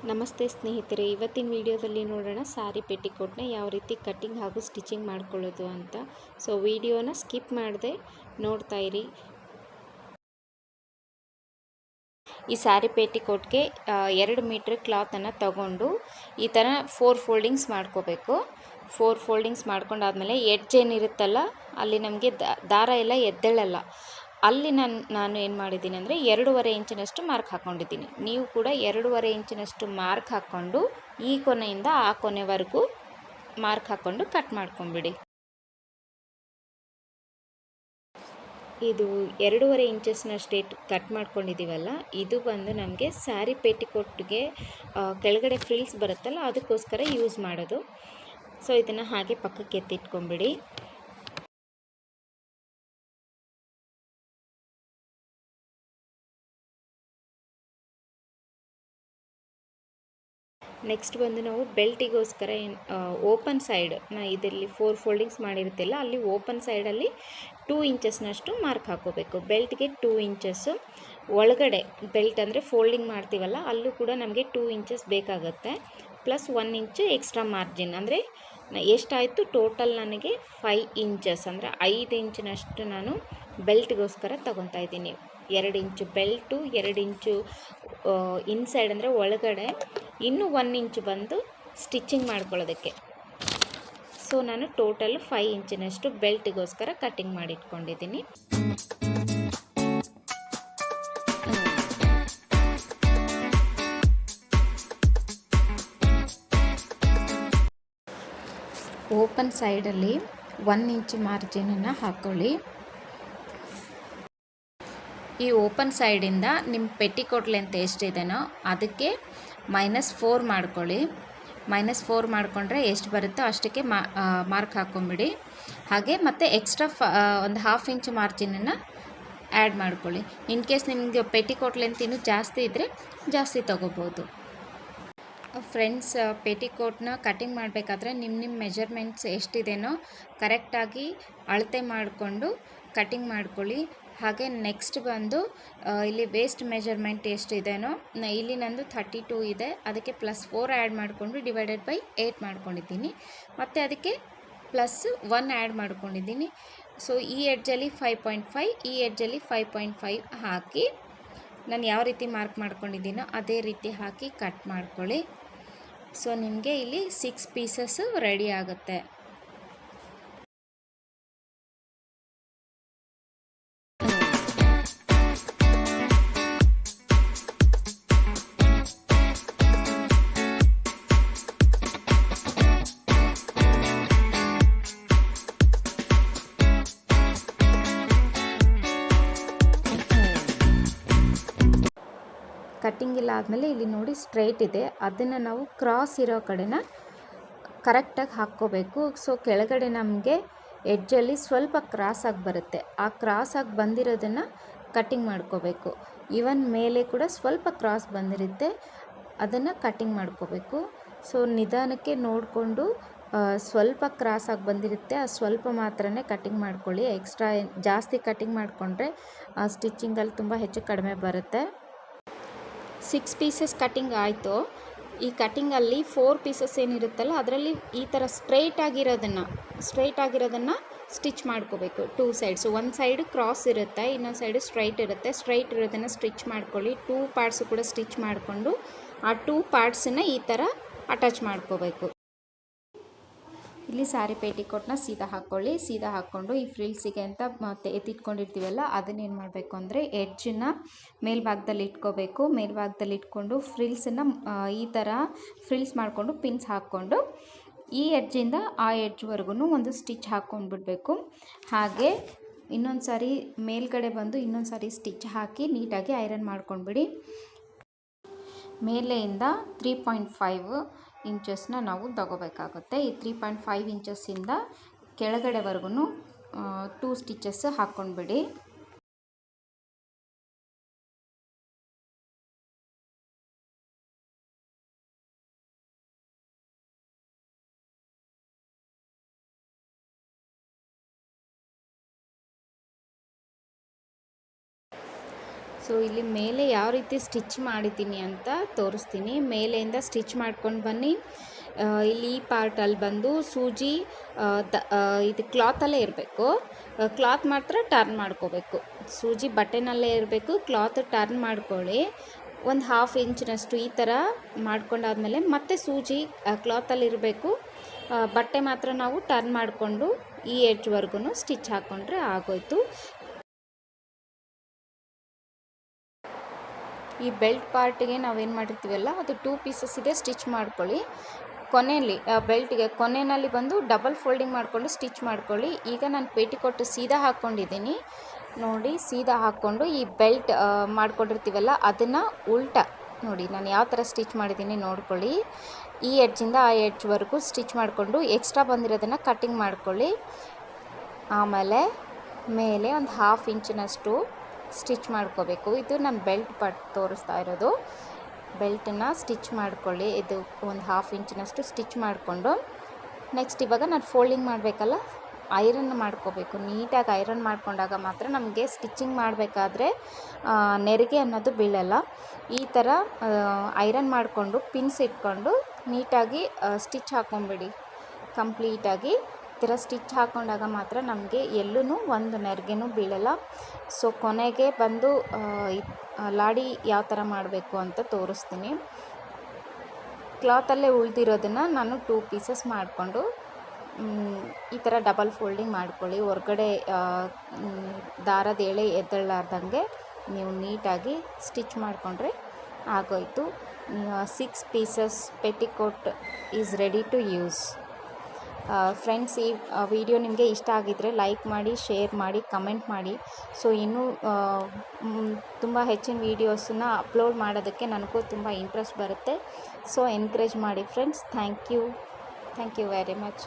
ನಮಸ್ತೆ ಸ್ನೇಹಿತರೆ, ಇವತ್ತಿನ ವಿಡಿಯೋದಲ್ಲಿ ನೋಡೋಣ ಸಾರಿ ಪೆಟಿಕೋಟ್ನ ಯಾವ ರೀತಿ ಕಟ್ಟಿಂಗ್ ಹಾಗೂ ಸ್ಟಿಚಿಂಗ್ ಮಾಡ್ಕೊಳ್ಳೋದು ಅಂತ. ಸೊ ವಿಡಿಯೋನ ಸ್ಕಿಪ್ ಮಾಡದೆ ನೋಡ್ತಾ ಇರಿ. ಈ ಸ್ಯಾರಿ ಪೆಟಿಕೋಟ್ಗೆ 2 ಮೀಟ್ರ್ ಕ್ಲಾತನ್ನು ತಗೊಂಡು ಈ ಥರ 4 ಫೋಲ್ಡಿಂಗ್ಸ್ ಮಾಡ್ಕೋಬೇಕು. 4 ಫೋಲ್ಡಿಂಗ್ಸ್ ಮಾಡ್ಕೊಂಡಾದ್ಮೇಲೆ ಎಡ್ಜ್ ಏನಿರುತ್ತಲ್ಲ ಅಲ್ಲಿ ನಮಗೆ ದಾರ ಎಲ್ಲ ಎದ್ದೇಳಲ್ಲ. ಅಲ್ಲಿ ನಾನು ಏನು ಮಾಡಿದ್ದೀನಿ ಅಂದರೆ 2.5 ಇಂಚಿನಷ್ಟು ಮಾರ್ಕ್ ಹಾಕ್ಕೊಂಡಿದ್ದೀನಿ. ನೀವು ಕೂಡ 2.5 ಇಂಚಿನಷ್ಟು ಮಾರ್ಕ್ ಹಾಕ್ಕೊಂಡು ಈ ಕೊನೆಯಿಂದ ಆ ಕೊನೆವರೆಗೂ ಮಾರ್ಕ್ ಹಾಕ್ಕೊಂಡು ಕಟ್ ಮಾಡ್ಕೊಂಬಿಡಿ. ಇದು 2.5 ಇಂಚಸ್ನಷ್ಟು ಕಟ್ ಮಾಡ್ಕೊಂಡಿದ್ದೀವಲ್ಲ, ಇದು ಬಂದು ನಮಗೆ ಸ್ಯಾರಿ ಪೆಟಿಕೋಟ್ಗೆ ಕೆಳಗಡೆ ಫ್ರಿಲ್ಸ್ ಬರುತ್ತಲ್ಲ ಅದಕ್ಕೋಸ್ಕರ ಯೂಸ್ ಮಾಡೋದು. ಸೊ ಇದನ್ನು ಹಾಗೆ ಪಕ್ಕಕ್ಕೆ ಎತ್ತಿಟ್ಕೊಂಬಿಡಿ. ನೆಕ್ಸ್ಟ್ ಬಂದು ನಾವು ಬೆಲ್ಟಿಗೋಸ್ಕರ ಓಪನ್ ಸೈಡ್ ಇದರಲ್ಲಿ 4 ಫೋಲ್ಡಿಂಗ್ಸ್ ಮಾಡಿರುತ್ತಿಲ್ಲ, ಅಲ್ಲಿ ಓಪನ್ ಸೈಡಲ್ಲಿ 2 ಇಂಚಸ್ನಷ್ಟು ಮಾರ್ಕ್ ಹಾಕೋಬೇಕು. ಬೆಲ್ಟ್ಗೆ 2 ಇಂಚಸ್ಸು ಒಳಗಡೆ ಬೆಲ್ಟ್ ಅಂದರೆ ಫೋಲ್ಡಿಂಗ್ ಮಾಡ್ತೀವಲ್ಲ ಅಲ್ಲೂ ಕೂಡ ನಮಗೆ 2 ಇಂಚಸ್ ಬೇಕಾಗುತ್ತೆ. ಪ್ಲಸ್ 1 ಇಂಚು ಎಕ್ಸ್ಟ್ರಾ ಮಾರ್ಜಿನ್, ಅಂದರೆ ಎಷ್ಟಾಯಿತು ಟೋಟಲ್ ನನಗೆ 5 ಇಂಚಸ್, ಅಂದರೆ 5 ಇಂಚಿನಷ್ಟು ನಾನು ಬೆಲ್ಟ್ಗೋಸ್ಕರ ತಗೊತಾ ಇದ್ದೀನಿ. 2 ಇಂಚು ಬೆಲ್ಟು, 2 ಇಂಚು ಇನ್ಸೈಡ್ ಅಂದರೆ ಒಳಗಡೆ, ಇನ್ನೂ 1 ಇಂಚು ಬಂದು ಸ್ಟಿಚಿಂಗ್ ಮಾಡ್ಕೊಳ್ಳೋದಕ್ಕೆ. ಸೊ ನಾನು ಟೋಟಲ್ 5 ಇಂಚಿನಷ್ಟು ಬೆಲ್ಟಿಗೋಸ್ಕರ ಕಟ್ಟಿಂಗ್ ಮಾಡಿಟ್ಕೊಂಡಿದ್ದೀನಿ. ಓಪನ್ ಸೈಡಲ್ಲಿ 1 ಇಂಚು ಮಾರ್ಜಿನನ್ನು ಹಾಕ್ಕೊಳ್ಳಿ. ಈ ಓಪನ್ ಸೈಡಿಂದ ನಿಮ್ಮ ಪೆಟಿಕೋಟ್ ಲೆಂತ್ ಎಷ್ಟಿದೆನೋ ಅದಕ್ಕೆ -4 ಮಾಡ್ಕೊಳ್ಳಿ. -4 ಮಾಡಿಕೊಂಡ್ರೆ ಎಷ್ಟು ಬರುತ್ತೋ ಅಷ್ಟಕ್ಕೆ ಮಾರ್ಕ್ ಹಾಕ್ಕೊಂಬಿಡಿ. ಹಾಗೆ ಮತ್ತು ಎಕ್ಸ್ಟ್ರಾ ಒಂದು 1/2 ಇಂಚ್ ಮಾರ್ಜಿನನ್ನು ಆ್ಯಡ್ ಮಾಡ್ಕೊಳ್ಳಿ. ಇನ್ ಕೇಸ್ ನಿಮಗೆ ಪೆಟಿಕೋಟ್ ಲೆಂತ್ ಇನ್ನೂ ಜಾಸ್ತಿ ಇದ್ದರೆ ಜಾಸ್ತಿ ತೊಗೋಬೋದು. ಫ್ರೆಂಡ್ಸ್, ಪೆಟಿಕೋಟ್ನ ಕಟಿಂಗ್ ಮಾಡಬೇಕಾದ್ರೆ ನಿಮ್ಮ ಮೆಜರ್ಮೆಂಟ್ಸ್ ಎಷ್ಟಿದೆನೋ ಕರೆಕ್ಟಾಗಿ ಅಳತೆ ಮಾಡಿಕೊಂಡು ಕಟಿಂಗ್ ಮಾಡ್ಕೊಳ್ಳಿ. ಹಾಗೆ ನೆಕ್ಸ್ಟ್ ಬಂದು ಇಲ್ಲಿ ವೇಸ್ಟ್ ಮೆಜರ್ಮೆಂಟ್ ಎಷ್ಟಿದೆನೋ ಇಲ್ಲಿ ನಂದು 32 ಇದೆ, ಅದಕ್ಕೆ +4 ಆ್ಯಡ್ ಮಾಡಿಕೊಂಡು /8 ಮಾಡ್ಕೊಂಡಿದ್ದೀನಿ. ಮತ್ತು ಅದಕ್ಕೆ +1 ಆ್ಯಡ್ ಮಾಡ್ಕೊಂಡಿದ್ದೀನಿ. ಸೊ ಈ ಎಡ್ಜಲ್ಲಿ 5.5, ಈ ಎಡ್ಜಲ್ಲಿ 5.5 ಹಾಕಿ ನಾನು ಯಾವ ರೀತಿ ಮಾರ್ಕ್ ಮಾಡ್ಕೊಂಡಿದ್ದೀನೋ ಅದೇ ರೀತಿ ಹಾಕಿ ಕಟ್ ಮಾಡ್ಕೊಳ್ಳಿ. ಸೊ ನಿಮಗೆ ಇಲ್ಲಿ 6 ಪೀಸಸ್ಸು ರೆಡಿ ಆಗುತ್ತೆ. ಕಟ್ಟಿಂಗ್ ಇಲ್ಲ ಆದಮೇಲೆ ಇಲ್ಲಿ ನೋಡಿ ಸ್ಟ್ರೈಟ್ ಇದೆ, ಅದನ್ನು ನಾವು ಕ್ರಾಸ್ ಇರೋ ಕಡೆನ ಕರೆಕ್ಟಾಗಿ ಹಾಕ್ಕೋಬೇಕು. ಸೊ ಕೆಳಗಡೆ ನಮಗೆ ಎಡ್ಜಲ್ಲಿ ಸ್ವಲ್ಪ ಕ್ರಾಸಾಗಿ ಬರುತ್ತೆ, ಆ ಕ್ರಾಸಾಗಿ ಬಂದಿರೋದನ್ನು ಕಟ್ಟಿಂಗ್ ಮಾಡ್ಕೋಬೇಕು. ಈವನ್ ಮೇಲೆ ಕೂಡ ಸ್ವಲ್ಪ ಕ್ರಾಸ್ ಬಂದಿರುತ್ತೆ, ಅದನ್ನು ಕಟ್ಟಿಂಗ್ ಮಾಡ್ಕೋಬೇಕು. ಸೊ ನಿಧಾನಕ್ಕೆ ನೋಡಿಕೊಂಡು ಸ್ವಲ್ಪ ಕ್ರಾಸಾಗಿ ಬಂದಿರುತ್ತೆ ಸ್ವಲ್ಪ ಮಾತ್ರನೇ ಕಟ್ಟಿಂಗ್ ಮಾಡ್ಕೊಳ್ಳಿ. ಎಕ್ಸ್ಟ್ರಾ ಜಾಸ್ತಿ ಕಟ್ಟಿಂಗ್ ಮಾಡಿಕೊಂಡ್ರೆ ಸ್ಟಿಚಿಂಗಲ್ಲಿ ತುಂಬ ಹೆಚ್ಚು ಕಡಿಮೆ ಬರುತ್ತೆ. 6 ಪೀಸಸ್ ಕಟ್ಟಿಂಗ್ ಆಯಿತು. ಈ ಕಟ್ಟಿಂಗಲ್ಲಿ 4 ಪೀಸಸ್ ಏನಿರುತ್ತಲ್ಲ ಅದರಲ್ಲಿ ಈ ಥರ ಸ್ಟ್ರೈಟ್ ಆಗಿರೋದನ್ನು ಸ್ಟಿಚ್ ಮಾಡ್ಕೋಬೇಕು. 2 ಸೈಡ್ಸ್, ಒಂದು ಸೈಡ್ ಕ್ರಾಸ್ ಇರುತ್ತೆ, ಇನ್ನೊಂದು ಸೈಡ್ ಸ್ಟ್ರೈಟ್ ಇರುತ್ತೆ. ಸ್ಟ್ರೈಟ್ ಇರೋದನ್ನು ಸ್ಟಿಚ್ ಮಾಡ್ಕೊಳ್ಳಿ. 2 ಪಾರ್ಟ್ಸು ಕೂಡ ಸ್ಟಿಚ್ ಮಾಡಿಕೊಂಡು ಆ 2 ಪಾರ್ಟ್ಸನ್ನು ಈ ಥರ ಅಟ್ಯಾಚ್ ಮಾಡ್ಕೋಬೇಕು. ಇಲ್ಲಿ ಸ್ಯಾರಿ ಪೆಟಿಕೋಟ್ನ ಸೀದಾ ಹಾಕ್ಕೊಳ್ಳಿ. ಸೀದಾ ಹಾಕ್ಕೊಂಡು ಈ ಫ್ರಿಲ್ಸಿಗೆ ಅಂತ ಮತ್ತೆ ಎತ್ತಿಟ್ಕೊಂಡಿರ್ತೀವಲ್ಲ ಅದನ್ನೇನು ಮಾಡಬೇಕು ಅಂದರೆ ಎಡ್ಜನ್ನ ಮೇಲ್ಭಾಗದಲ್ಲಿ ಇಟ್ಕೋಬೇಕು. ಮೇಲ್ಭಾಗದಲ್ಲಿ ಇಟ್ಕೊಂಡು ಫ್ರಿಲ್ಸನ್ನು ಈ ಥರ ಫ್ರಿಲ್ಸ್ ಮಾಡಿಕೊಂಡು ಪಿನ್ಸ್ ಹಾಕ್ಕೊಂಡು ಈ ಎಡ್ಜಿಂದ ಆ ಎಡ್ಜ್ವರೆಗೂ ಒಂದು ಸ್ಟಿಚ್ ಹಾಕ್ಕೊಂಡ್ಬಿಡ್ಬೇಕು. ಹಾಗೆ ಇನ್ನೊಂದು ಸಾರಿ ಮೇಲ್ಗಡೆ ಬಂದು ಇನ್ನೊಂದು ಸಾರಿ ಸ್ಟಿಚ್ ಹಾಕಿ ನೀಟಾಗಿ ಐರನ್ ಮಾಡ್ಕೊಂಡ್ಬಿಡಿ. ಮೇಲೆಯಿಂದ 3.5 ಇಂಚಸ್ನ ನಾವು ತಗೋಬೇಕಾಗುತ್ತೆ. ಈ 3.5 ಇಂಚಸ್ಸಿಂದ ಕೆಳಗಡೆವರೆಗೂ 2 ಸ್ಟಿಚಸ್ ಹಾಕ್ಕೊಂಡ್ಬಿಡಿ. ಸೊ ಇಲ್ಲಿ ಮೇಲೆ ಯಾವ ರೀತಿ ಸ್ಟಿಚ್ ಮಾಡಿದ್ದೀನಿ ಅಂತ ತೋರಿಸ್ತೀನಿ. ಮೇಲೆಯಿಂದ ಸ್ಟಿಚ್ ಮಾಡ್ಕೊಂಡು ಬನ್ನಿ. ಇಲ್ಲಿ ಈ ಪಾರ್ಟಲ್ಲಿ ಬಂದು ಸೂಜಿ ಇದು ಕ್ಲಾತಲ್ಲೇ ಇರಬೇಕು. ಕ್ಲಾತ್ ಮಾತ್ರ ಟರ್ನ್ ಮಾಡ್ಕೋಬೇಕು. ಸೂಜಿ ಬಟ್ಟೆನಲ್ಲೇ ಇರಬೇಕು, ಕ್ಲಾತ್ ಟರ್ನ್ ಮಾಡ್ಕೊಳ್ಳಿ. ಒಂದು 1/2 ಇಂಚಿನಷ್ಟು ಈ ಥರ ಮಾಡ್ಕೊಂಡಾದ್ಮೇಲೆ ಮತ್ತೆ ಸೂಜಿ ಕ್ಲಾತಲ್ಲಿ ಇರಬೇಕು. ಬಟ್ಟೆ ಮಾತ್ರ ನಾವು ಟರ್ನ್ ಮಾಡಿಕೊಂಡು ಈ ಎಡ್ಜ್ವರೆಗೂ ಸ್ಟಿಚ್ ಹಾಕ್ಕೊಂಡ್ರೆ ಆಗೋಯ್ತು. ಈ ಬೆಲ್ಟ್ ಪಾರ್ಟಿಗೆ ನಾವೇನು ಮಾಡಿರ್ತೀವಲ್ಲ ಅದು 2 ಪೀಸಸ್ ಇದೆ, ಸ್ಟಿಚ್ ಮಾಡ್ಕೊಳ್ಳಿ. ಕೊನೆಯಲ್ಲಿ ಬೆಲ್ಟಿಗೆ ಕೊನೆಯಲ್ಲಿ ಬಂದು ಡಬಲ್ ಫೋಲ್ಡಿಂಗ್ ಮಾಡಿಕೊಂಡು ಸ್ಟಿಚ್ ಮಾಡ್ಕೊಳ್ಳಿ. ಈಗ ನಾನು ಪೇಟಿಕೋಟ್ ಸೀದಾ ಹಾಕ್ಕೊಂಡಿದ್ದೀನಿ ನೋಡಿ. ಸೀದಾ ಹಾಕ್ಕೊಂಡು ಈ ಬೆಲ್ಟ್ ಮಾಡ್ಕೊಂಡಿರ್ತೀವಲ್ಲ ಅದನ್ನು ಉಲ್ಟಾ ನೋಡಿ ನಾನು ಯಾವ ಥರ ಸ್ಟಿಚ್ ಮಾಡಿದ್ದೀನಿ ನೋಡ್ಕೊಳ್ಳಿ. ಈ ಎಡ್ಜಿಂದ ಆ ಎಡ್ಜ್ವರೆಗೂ ಸ್ಟಿಚ್ ಮಾಡಿಕೊಂಡು ಎಕ್ಸ್ಟ್ರಾ ಬಂದಿರೋದನ್ನು ಕಟ್ಟಿಂಗ್ ಮಾಡ್ಕೊಳ್ಳಿ. ಆಮೇಲೆ ಮೇಲೆ ಒಂದು 1/2 ಇಂಚಿನಷ್ಟು ಸ್ಟಿಚ್ ಮಾಡ್ಕೋಬೇಕು. ಇದು ನಾನು ಬೆಲ್ಟ್ ಪಾರ್ಟ್ ತೋರಿಸ್ತಾ ಇರೋದು. ಬೆಲ್ಟನ್ನು ಸ್ಟಿಚ್ ಮಾಡ್ಕೊಳ್ಳಿ. ಇದು ಒಂದು 1/2 ಇಂಚಿನಷ್ಟು ಸ್ಟಿಚ್ ಮಾಡಿಕೊಂಡು ನೆಕ್ಸ್ಟ್ ಇವಾಗ ನಾನು ಫೋಲ್ಡಿಂಗ್ ಮಾಡಬೇಕಲ್ಲ, ಐರನ್ ಮಾಡ್ಕೋಬೇಕು. ನೀಟಾಗಿ ಐರನ್ ಮಾಡ್ಕೊಂಡಾಗ ಮಾತ್ರ ನಮಗೆ ಸ್ಟಿಚಿಂಗ್ ಮಾಡಬೇಕಾದ್ರೆ ನೆರಿಗೆ ಅನ್ನೋದು ಬೀಳಲ್ಲ. ಈ ಥರ ಐರನ್ ಮಾಡಿಕೊಂಡು ಪಿನ್ಸ್ ಇಟ್ಕೊಂಡು ನೀಟಾಗಿ ಸ್ಟಿಚ್ ಹಾಕ್ಕೊಂಬಿಡಿ. ಕಂಪ್ಲೀಟಾಗಿ ಈ ಥರ ಸ್ಟಿಚ್ ಹಾಕ್ಕೊಂಡಾಗ ಮಾತ್ರ ನಮಗೆ ಎಲ್ಲೂ ಒಂದು ನೆರಿಗೆನೂ ಬೀಳಲ್ಲ. ಸೊ ಕೊನೆಗೆ ಬಂದು ಲಾಡಿ ಯಾವ ಥರ ಮಾಡಬೇಕು ಅಂತ ತೋರಿಸ್ತೀನಿ. ಕ್ಲಾತಲ್ಲೇ ಉಳಿದಿರೋದನ್ನು ನಾನು 2 ಪೀಸಸ್ ಮಾಡಿಕೊಂಡು ಈ ಥರ ಡಬಲ್ ಫೋಲ್ಡಿಂಗ್ ಮಾಡ್ಕೊಳ್ಳಿ. ಹೊರಗಡೆ ದಾರದ ಎಳೆ ಎದ್ದೇಳಾರ್ದಂಗೆ ನೀವು ನೀಟಾಗಿ ಸ್ಟಿಚ್ ಮಾಡಿಕೊಂಡ್ರೆ ಆಗೋಯ್ತು. 6 pieces petticoat is ready to use. Friends, ಈ ವಿಡಿಯೋ ನಿಮಗೆ ಇಷ್ಟ ಆಗಿದ್ದರೆ ಲೈಕ್ ಮಾಡಿ, ಶೇರ್ ಮಾಡಿ, ಕಮೆಂಟ್ ಮಾಡಿ. ಸೊ ಇನ್ನೂ ತುಂಬ ಹೆಚ್ಚಿನ ವೀಡಿಯೋಸನ್ನ ಅಪ್ಲೋಡ್ ಮಾಡೋದಕ್ಕೆ ನನಗೂ ತುಂಬ ಇಂಟ್ರೆಸ್ಟ್ ಬರುತ್ತೆ. ಸೊ ಎನ್ಕರೇಜ್ ಮಾಡಿ friends. Thank you very much.